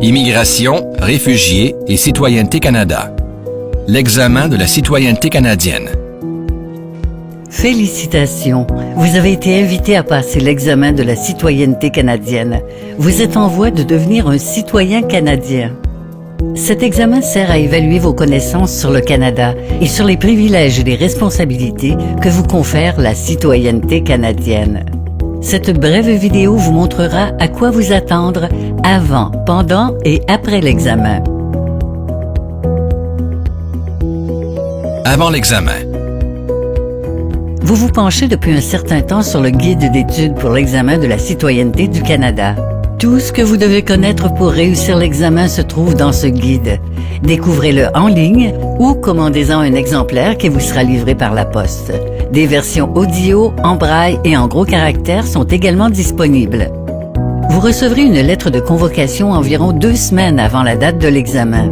Immigration, réfugiés et citoyenneté Canada. L'examen de la citoyenneté canadienne. Félicitations! Vous avez été invité à passer l'examen de la citoyenneté canadienne. Vous êtes en voie de devenir un citoyen canadien. Cet examen sert à évaluer vos connaissances sur le Canada et sur les privilèges et les responsabilités que vous confère la citoyenneté canadienne. Cette brève vidéo vous montrera à quoi vous attendre avant, pendant et après l'examen. Avant l'examen. Vous vous penchez depuis un certain temps sur le guide d'études pour l'examen de la citoyenneté du Canada. Tout ce que vous devez connaître pour réussir l'examen se trouve dans ce guide. Découvrez-le en ligne ou commandez-en un exemplaire qui vous sera livré par la poste. Des versions audio, en braille et en gros caractères sont également disponibles. Vous recevrez une lettre de convocation environ 2 semaines avant la date de l'examen.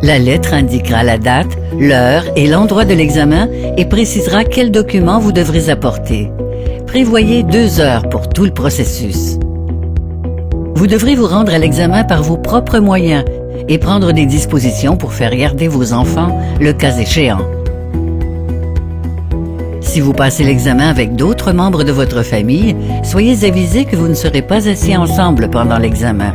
La lettre indiquera la date, l'heure et l'endroit de l'examen et précisera quels documents vous devrez apporter. Prévoyez 2 heures pour tout le processus. Vous devrez vous rendre à l'examen par vos propres moyens et prendre des dispositions pour faire garder vos enfants, le cas échéant. Si vous passez l'examen avec d'autres membres de votre famille, soyez avisés que vous ne serez pas assis ensemble pendant l'examen.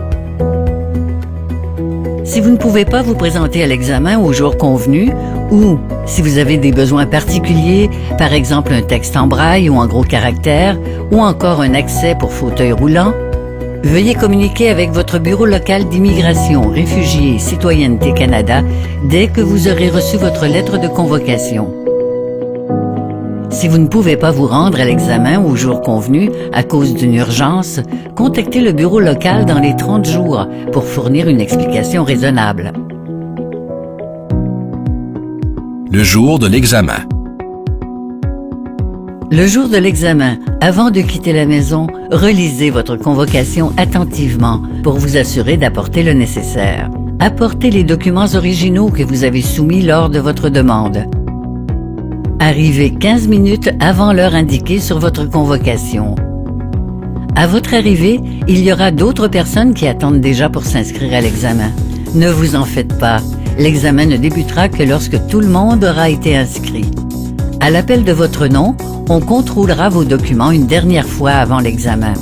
Si vous ne pouvez pas vous présenter à l'examen au jour convenu, ou si vous avez des besoins particuliers, par exemple un texte en braille ou en gros caractères, ou encore un accès pour fauteuil roulant, veuillez communiquer avec votre bureau local d'immigration, réfugiés et citoyenneté Canada dès que vous aurez reçu votre lettre de convocation. Si vous ne pouvez pas vous rendre à l'examen au jour convenu à cause d'une urgence, contactez le bureau local dans les 30 jours pour fournir une explication raisonnable. Le jour de l'examen. Le jour de l'examen, avant de quitter la maison, relisez votre convocation attentivement pour vous assurer d'apporter le nécessaire. Apportez les documents originaux que vous avez soumis lors de votre demande. Arrivez 15 minutes avant l'heure indiquée sur votre convocation. À votre arrivée, il y aura d'autres personnes qui attendent déjà pour s'inscrire à l'examen. Ne vous en faites pas, l'examen ne débutera que lorsque tout le monde aura été inscrit. À l'appel de votre nom, on contrôlera vos documents une dernière fois avant l'examen.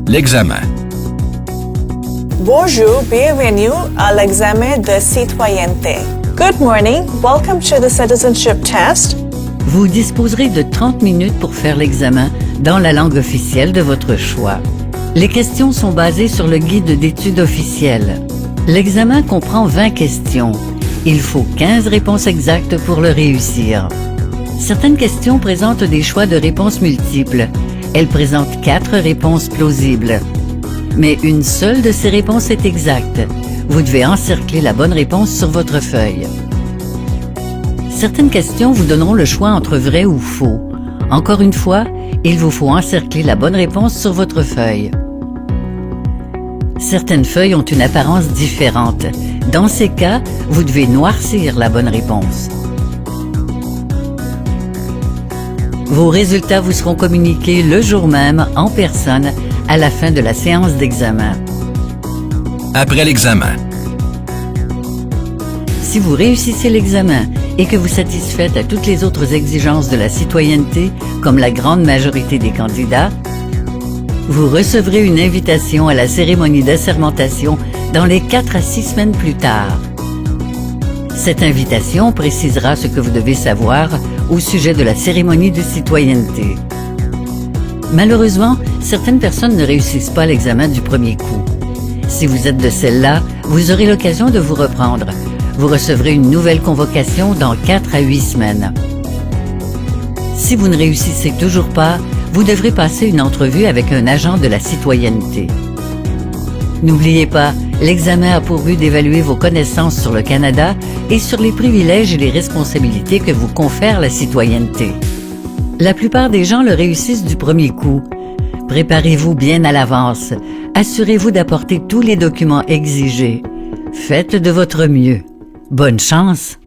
L'examen. Bonjour, bienvenue à l'examen de citoyenneté. Good morning, welcome to the citizenship test. Vous disposerez de 30 minutes pour faire l'examen dans la langue officielle de votre choix. Les questions sont basées sur le guide d'études officiel. L'examen comprend 20 questions. Il faut 15 réponses exactes pour le réussir. Certaines questions présentent des choix de réponses multiples. Elles présentent 4 réponses plausibles. Mais une seule de ces réponses est exacte. Vous devez encercler la bonne réponse sur votre feuille. Certaines questions vous donneront le choix entre vrai ou faux. Encore une fois, il vous faut encercler la bonne réponse sur votre feuille. Certaines feuilles ont une apparence différente. Dans ces cas, vous devez noircir la bonne réponse. Vos résultats vous seront communiqués le jour même, en personne, à la fin de la séance d'examen. Après l'examen. Si vous réussissez l'examen et que vous satisfaites à toutes les autres exigences de la citoyenneté, comme la grande majorité des candidats, vous recevrez une invitation à la cérémonie d'assermentation dans les 4 à 6 semaines plus tard. Cette invitation précisera ce que vous devez savoir au sujet de la cérémonie de citoyenneté. Malheureusement, certaines personnes ne réussissent pas l'examen du premier coup. Si vous êtes de celles-là, vous aurez l'occasion de vous reprendre. Vous recevrez une nouvelle convocation dans 4 à 8 semaines. Si vous ne réussissez toujours pas, vous devrez passer une entrevue avec un agent de la citoyenneté. N'oubliez pas, l'examen a pour but d'évaluer vos connaissances sur le Canada et sur les privilèges et les responsabilités que vous confère la citoyenneté. La plupart des gens le réussissent du premier coup. Préparez-vous bien à l'avance. Assurez-vous d'apporter tous les documents exigés. Faites de votre mieux. Bonne chance!